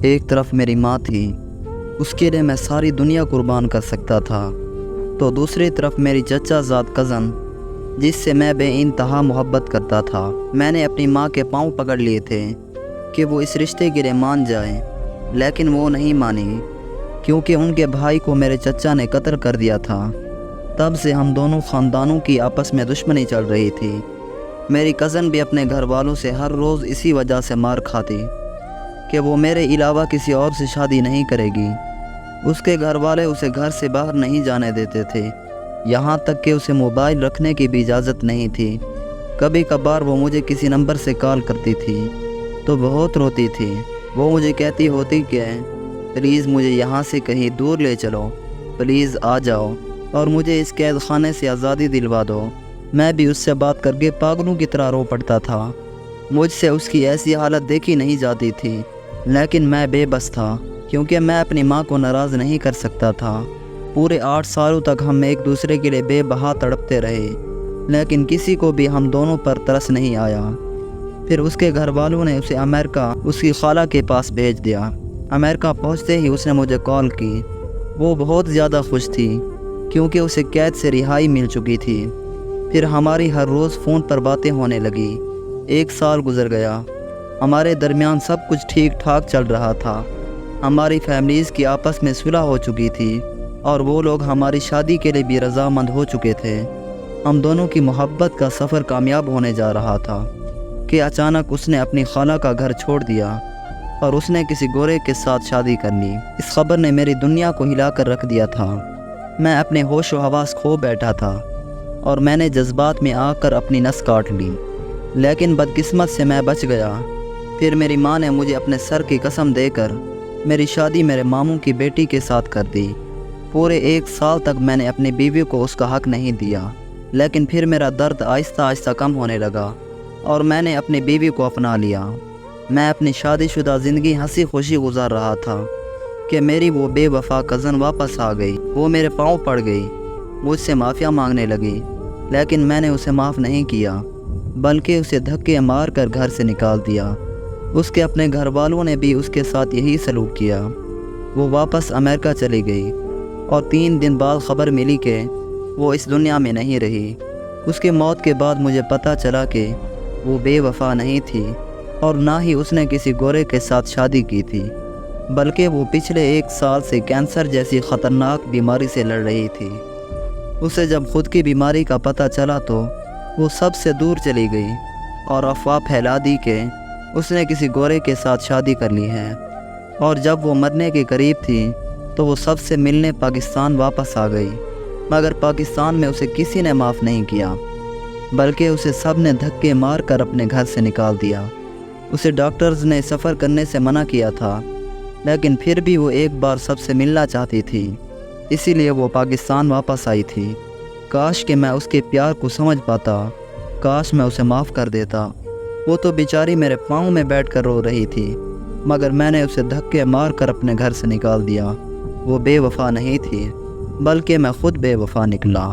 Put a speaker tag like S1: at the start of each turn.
S1: ایک طرف میری ماں تھی، اس کے لیے میں ساری دنیا قربان کر سکتا تھا، تو دوسری طرف میری چچا زاد کزن جس سے میں بے انتہا محبت کرتا تھا۔ میں نے اپنی ماں کے پاؤں پکڑ لیے تھے کہ وہ اس رشتے کے لیے مان جائیں، لیکن وہ نہیں مانی کیونکہ ان کے بھائی کو میرے چچا نے قتل کر دیا تھا۔ تب سے ہم دونوں خاندانوں کی آپس میں دشمنی چل رہی تھی۔ میری کزن بھی اپنے گھر والوں سے ہر روز اسی وجہ سے مار کھاتی کہ وہ میرے علاوہ کسی اور سے شادی نہیں کرے گی۔ اس کے گھر والے اسے گھر سے باہر نہیں جانے دیتے تھے، یہاں تک کہ اسے موبائل رکھنے کی بھی اجازت نہیں تھی۔ کبھی کبھار وہ مجھے کسی نمبر سے کال کرتی تھی تو بہت روتی تھی۔ وہ مجھے کہتی ہوتی کہ پلیز مجھے یہاں سے کہیں دور لے چلو، پلیز آ جاؤ اور مجھے اس قید خانے سے آزادی دلوا دو۔ میں بھی اس سے بات کر کے پاگلوں کی طرح رو پڑتا تھا۔ مجھ سے اس کی ایسی حالت دیکھی نہیں جاتی تھی، لیکن میں بے بس تھا کیونکہ میں اپنی ماں کو ناراض نہیں کر سکتا تھا۔ پورے 8 سالوں تک ہم ایک دوسرے کے لیے بے بہا تڑپتے رہے، لیکن کسی کو بھی ہم دونوں پر ترس نہیں آیا۔ پھر اس کے گھر والوں نے اسے امریکہ اس کی خالہ کے پاس بھیج دیا۔ امریکہ پہنچتے ہی اس نے مجھے کال کی۔ وہ بہت زیادہ خوش تھی کیونکہ اسے قید سے رہائی مل چکی تھی۔ پھر ہماری ہر روز فون پر باتیں ہونے لگی۔ 1 سال گزر گیا، ہمارے درمیان سب کچھ ٹھیک ٹھاک چل رہا تھا۔ ہماری فیملیز کی آپس میں صلح ہو چکی تھی اور وہ لوگ ہماری شادی کے لیے بھی رضامند ہو چکے تھے۔ ہم دونوں کی محبت کا سفر کامیاب ہونے جا رہا تھا کہ اچانک اس نے اپنی خالہ کا گھر چھوڑ دیا اور اس نے کسی گورے کے ساتھ شادی کر لی۔ اس خبر نے میری دنیا کو ہلا کر رکھ دیا تھا۔ میں اپنے ہوش و حواس کھو بیٹھا تھا اور میں نے جذبات میں آ کر اپنی نس کاٹ لی، لیکن بدقسمت سے میں بچ گیا۔ پھر میری ماں نے مجھے اپنے سر کی قسم دے کر میری شادی میرے ماموں کی بیٹی کے ساتھ کر دی۔ پورے 1 سال تک میں نے اپنی بیوی کو اس کا حق نہیں دیا، لیکن پھر میرا درد آہستہ آہستہ کم ہونے لگا اور میں نے اپنی بیوی کو اپنا لیا۔ میں اپنی شادی شدہ زندگی ہنسی خوشی گزار رہا تھا کہ میری وہ بے وفا کزن واپس آ گئی۔ وہ میرے پاؤں پڑ گئی، مجھ سے معافیا مانگنے لگی، لیکن میں نے اسے معاف نہیں کیا بلکہ اسے دھکے مار کر گھر سے نکال دیا۔ اس کے اپنے گھر والوں نے بھی اس کے ساتھ یہی سلوک کیا۔ وہ واپس امریکہ چلی گئی اور 3 دن بعد خبر ملی کہ وہ اس دنیا میں نہیں رہی۔ اس کی موت کے بعد مجھے پتہ چلا کہ وہ بے وفا نہیں تھی اور نہ ہی اس نے کسی گورے کے ساتھ شادی کی تھی، بلکہ وہ پچھلے 1 سال سے کینسر جیسی خطرناک بیماری سے لڑ رہی تھی۔ اسے جب خود کی بیماری کا پتہ چلا تو وہ سب سے دور چلی گئی اور افواہ پھیلا دی کہ اس نے کسی گورے کے ساتھ شادی کر لی ہے، اور جب وہ مرنے کے قریب تھی تو وہ سب سے ملنے پاکستان واپس آ گئی، مگر پاکستان میں اسے کسی نے معاف نہیں کیا بلکہ اسے سب نے دھکے مار کر اپنے گھر سے نکال دیا۔ اسے ڈاکٹرز نے سفر کرنے سے منع کیا تھا، لیکن پھر بھی وہ ایک بار سب سے ملنا چاہتی تھی، اسی لیے وہ پاکستان واپس آئی تھی۔ کاش کہ میں اس کے پیار کو سمجھ پاتا، کاش میں اسے معاف کر دیتا۔ وہ تو بیچاری میرے پاؤں میں بیٹھ کر رو رہی تھی، مگر میں نے اسے دھکے مار کر اپنے گھر سے نکال دیا۔ وہ بے وفا نہیں تھی بلکہ میں خود بے وفا نکلا۔